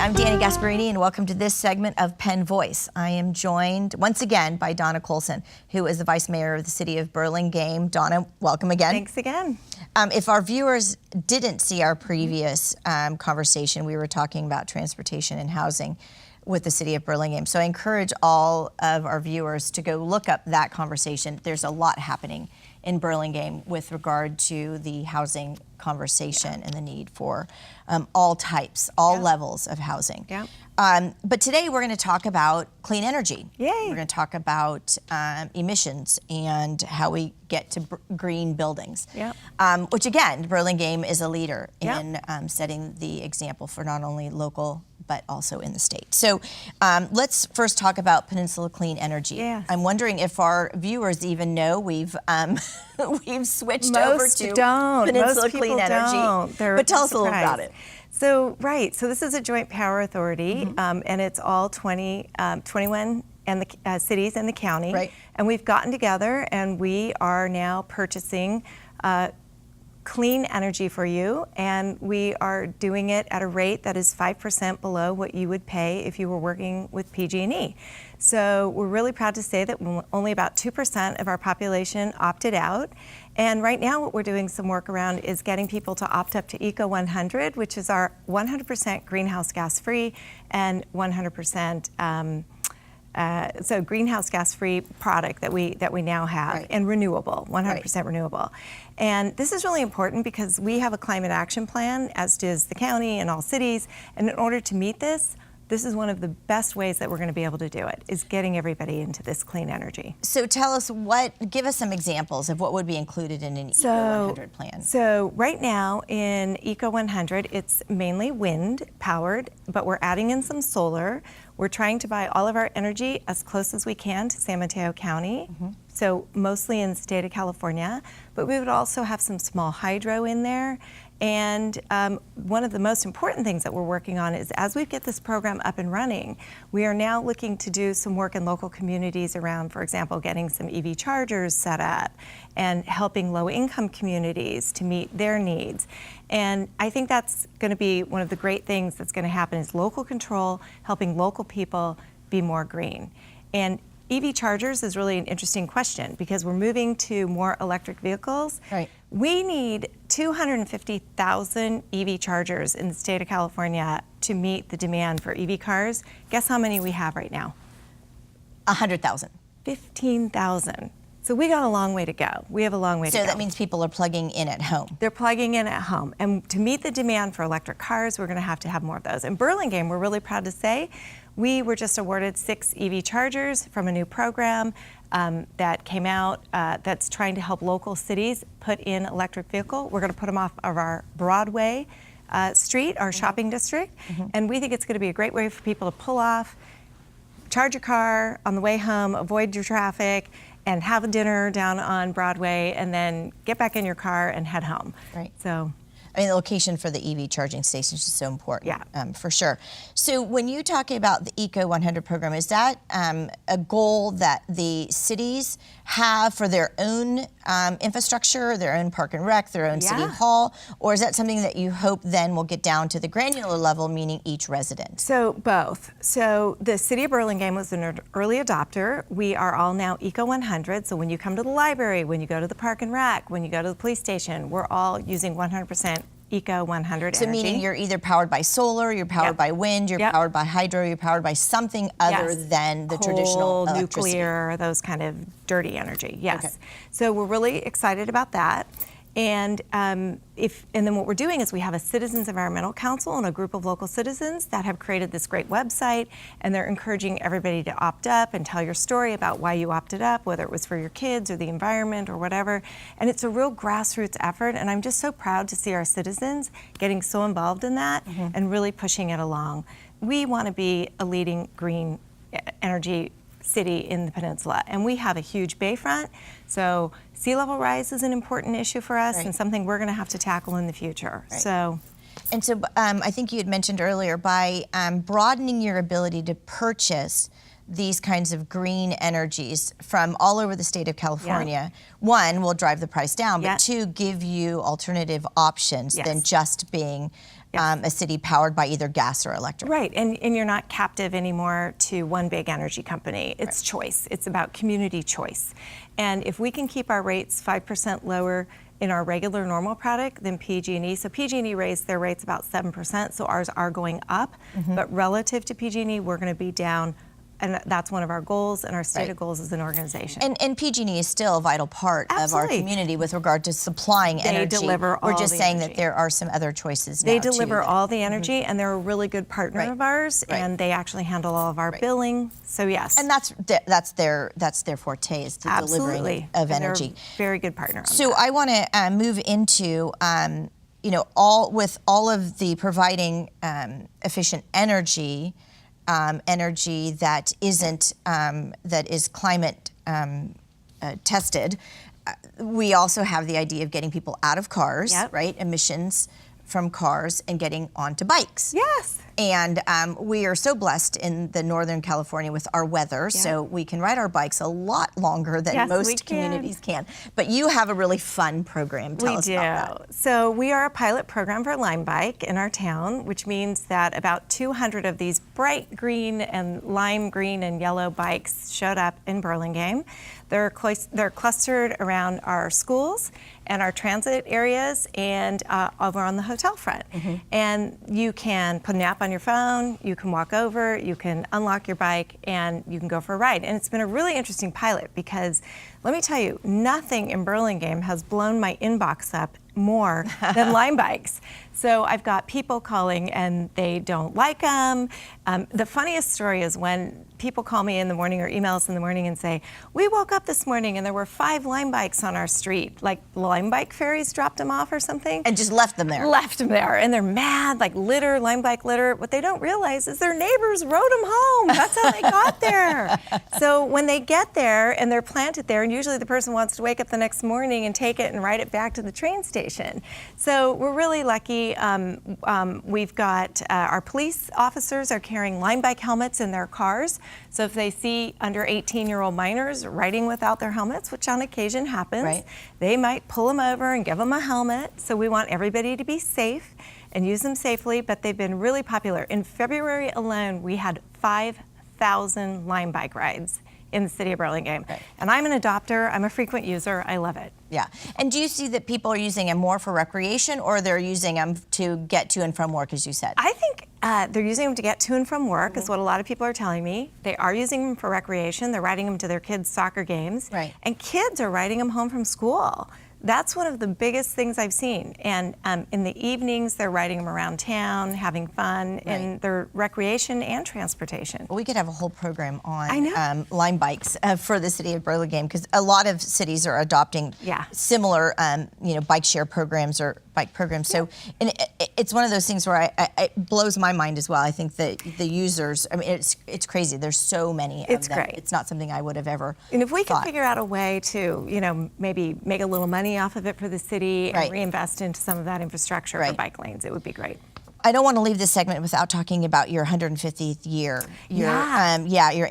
I'm Dani Gasparini, and welcome to this segment of Penn Voice. I am joined once again by Donna Colson, who is the Vice Mayor of the City of Burlingame. Donna, welcome again. Thanks again. If our viewers didn't see our previous conversation, we were talking about transportation and housing with the City of Burlingame. So I encourage all of our viewers to go look up that conversation. There's a lot happening in Burlingame with regard to the housing conversation and the need for all types, all levels of housing. But today we're going to talk about clean energy. Yay. We're going to talk about emissions and how we get to green buildings. Which again, Burlingame is a leader in setting the example for not only local but also in the state. So let's first talk about Peninsula Clean Energy. I'm wondering if our viewers even know we've we've switched over to Peninsula Clean Energy. But tell us a little about it. So so this is a joint power authority, and it's all 21 and the cities and the county. And we've gotten together and we are now purchasing clean energy for you, and we are doing it at a rate that is 5% below what you would pay if you were working with PG&E. So we're really proud to say that only about 2% of our population opted out. And right now what we're doing some work around is getting people to opt up to Eco 100, which is our 100% greenhouse gas free and 100% so greenhouse gas free product that we now have, and renewable, 100% renewable. And this is really important because we have a climate action plan, as does the county and all cities. And in order to meet this is one of the best ways that we're going to be able to do it, is getting everybody into this clean energy. So tell us give us some examples of what would be included in an Eco 100 plan. So right now in Eco 100, it's mainly wind powered, but we're adding in some solar. We're trying to buy all of our energy as close as we can to San Mateo County, so mostly in the state of California, but we would also have some small hydro in there. And one of the most important things that we're working on is, as we get this program up and running, we are now looking to do some work in local communities around, for example, getting some EV chargers set up and helping low-income communities to meet their needs. And I think that's going to be one of the great things that's going to happen, is local control, helping local people be more green. And EV chargers is really an interesting question because we're moving to more electric vehicles. We need 250,000 EV chargers in the state of California to meet the demand for EV cars. Guess how many we have right now? 100,000. 15,000. So we got a long way to go. We have a long way to go. So that means people are plugging in at home. They're plugging in at home. And to meet the demand for electric cars, we're going to have more of those. In Burlingame, we're really proud to say, we were just awarded 6 EV chargers from a new program that came out that's trying to help local cities put in electric vehicle. We're going to put them off of our Broadway street, our shopping district. And we think it's going to be a great way for people to pull off, charge your car on the way home, avoid your traffic, and have a dinner down on Broadway, and then get back in your car and head home. So, I mean, the location for the EV charging stations is so important, for sure. So when you talk about the Eco 100 program, is that a goal that the cities have for their own infrastructure, their own park and rec, their own city hall, or is that something that you hope then will get down to the granular level, meaning each resident? So both. So the City of Burlingame was an early adopter. We are all now Eco 100, so when you come to the library, when you go to the park and rec, when you go to the police station, we're all using 100% Eco 100 so energy. Meaning you're either powered by solar, you're powered by wind, you're powered by hydro, you're powered by something other than the traditional electricity. Nuclear, those kind of dirty energy, So we're really excited about that. And and then what we're doing is we have a Citizens Environmental Council and a group of local citizens that have created this great website, and they're encouraging everybody to opt up and tell your story about why you opted up, whether it was for your kids or the environment or whatever. And it's a real grassroots effort, and I'm just so proud to see our citizens getting so involved in that and really pushing it along. We want to be a leading green energy city in the peninsula, and we have a huge bayfront, so sea level rise is an important issue for us and something we're going to have to tackle in the future. And so I think you had mentioned earlier, by broadening your ability to purchase these kinds of green energies from all over the state of California, one, will drive the price down, but two, give you alternative options than just being Yes. a city powered by either gas or electric. Right, and you're not captive anymore to one big energy company. It's choice. It's about community choice. And if we can keep our rates 5% lower in our regular normal product than PG&E, so PG&E raised their rates about 7%, so ours are going up, but relative to PG&E, we're going to be down. And that's one of our goals and our stated goals as an organization. And PG&E is still a vital part of our community with regard to supplying energy. They deliver all We're just the saying energy. that there are some other choices now They deliver too, all the energy, and they're a really good partner of ours, and they actually handle all of our billing. So yes. And that's their forte, is the delivering of energy. They're a very good partner on So that. I want to move into all of the providing efficient energy. Energy that isn't that is climate tested. We also have the idea of getting people out of cars, right? Emissions from cars and getting onto bikes. Yes. And we are so blessed in the Northern California with our weather, so we can ride our bikes a lot longer than most communities can. But you have a really fun program. Tell us about that. So we are a pilot program for LimeBike in our town, which means that about 200 of these bright green and lime green and yellow bikes showed up in Burlingame. They're clustered around our schools and our transit areas and over on the hotel front. And you can put an app on your phone, you can walk over, you can unlock your bike, and you can go for a ride. And it's been a really interesting pilot because, let me tell you, nothing in Burlingame has blown my inbox up more than LimeBikes. So I've got people calling and they don't like them. The funniest story is when people call me in the morning or email us in the morning and say, we woke up this morning and there were 5 LimeBikes on our street. Like LimeBike ferries dropped them off or something. And just left them there. Left them there. And they're mad, like litter, LimeBike litter. What they don't realize is their neighbors rode them home. That's how they got there. So when they get there and they're planted there, and usually the person wants to wake up the next morning and take it and ride it back to the train station. So we're really lucky. We've got our police officers are carrying LimeBike helmets in their cars. So if they see under 18-year-old minors riding without their helmets, which on occasion happens, they might pull them over and give them a helmet. So we want everybody to be safe and use them safely, but they've been really popular. In February alone, we had 5,000 LimeBike rides in the city of Burlingame. And I'm an adopter, I'm a frequent user, I love it. Yeah, and do you see that people are using them more for recreation, or they're using them to get to and from work, as you said? I think they're using them to get to and from work, is what a lot of people are telling me. They are using them for recreation, they're riding them to their kids' soccer games, and kids are riding them home from school. That's one of the biggest things I've seen. And in the evenings, they're riding them around town, having fun, in their recreation and transportation. Well, we could have a whole program on Lime bikes for the city of Burlingame, because a lot of cities are adopting similar, bike share programs or bike programs. So, and it's one of those things where it blows my mind as well. I think that the users, I mean, it's crazy. There's so many of them. It's great. It's not something I would have ever And if we thought. can figure out a way to, maybe make a little money off of it for the city and reinvest into some of that infrastructure for bike lanes, it would be great. I don't want to leave this segment without talking about your 150th year, your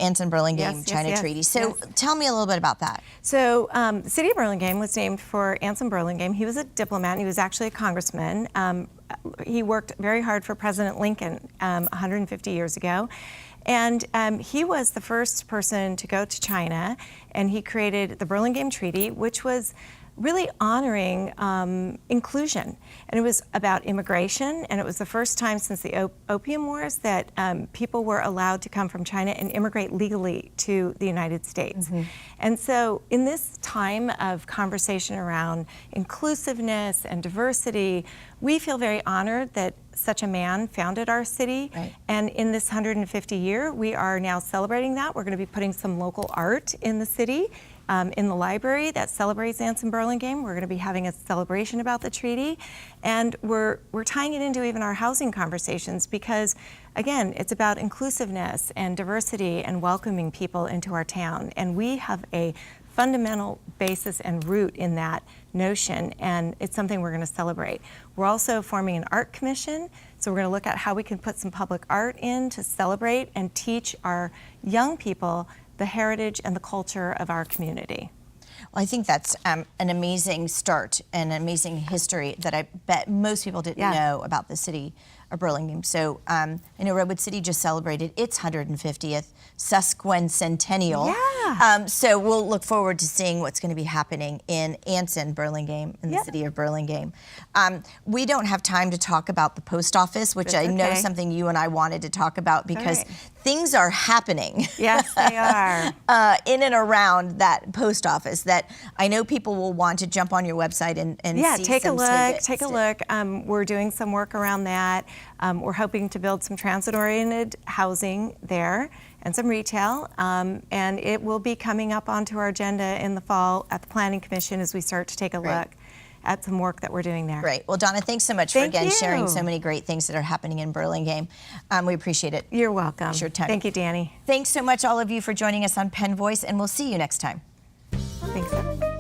Anson Burlingame China Treaty. So tell me a little bit about that. So the City of Burlingame was named for Anson Burlingame. He was a diplomat, and he was actually a congressman. He worked very hard for President Lincoln 150 years ago. And he was the first person to go to China, and he created the Burlingame Treaty, which was really honoring inclusion. And it was about immigration, and it was the first time since the Opium Wars that people were allowed to come from China and immigrate legally to the United States. And so in this time of conversation around inclusiveness and diversity, we feel very honored that such a man founded our city. And in this 150 year, we are now celebrating that. We're going to be putting some local art in the city. In the library that celebrates Anson Burlingame. We're going to be having a celebration about the treaty, and we're tying it into even our housing conversations because, again, it's about inclusiveness and diversity and welcoming people into our town, and we have a fundamental basis and root in that notion, and it's something we're going to celebrate. We're also forming an art commission, so we're going to look at how we can put some public art in to celebrate and teach our young people the heritage and the culture of our community. Well, I think that's an amazing start and an amazing history that I bet most people didn't know about the city of Burlingame. So I know Redwood City just celebrated its 150th sesquicentennial. Yeah. So we'll look forward to seeing what's going to be happening in Anson Burlingame, in the city of Burlingame. We don't have time to talk about the post office, which I know something you and I wanted to talk about because things are happening. Yes, they are. In and around that post office that I know people will want to jump on your website and see take some a look. snippets. Take a look. We're doing some work around that. We're hoping to build some transit-oriented housing there and some retail, and it will be coming up onto our agenda in the fall at the Planning Commission as we start to take a look at some work that we're doing there. Great. Well, Donna, thanks so much for again sharing so many great things that are happening in Burlingame. We appreciate it. You're welcome. Sure time. Thank you, Dani. Thanks so much, all of you, for joining us on Penn Voice, and we'll see you next time. Thanks.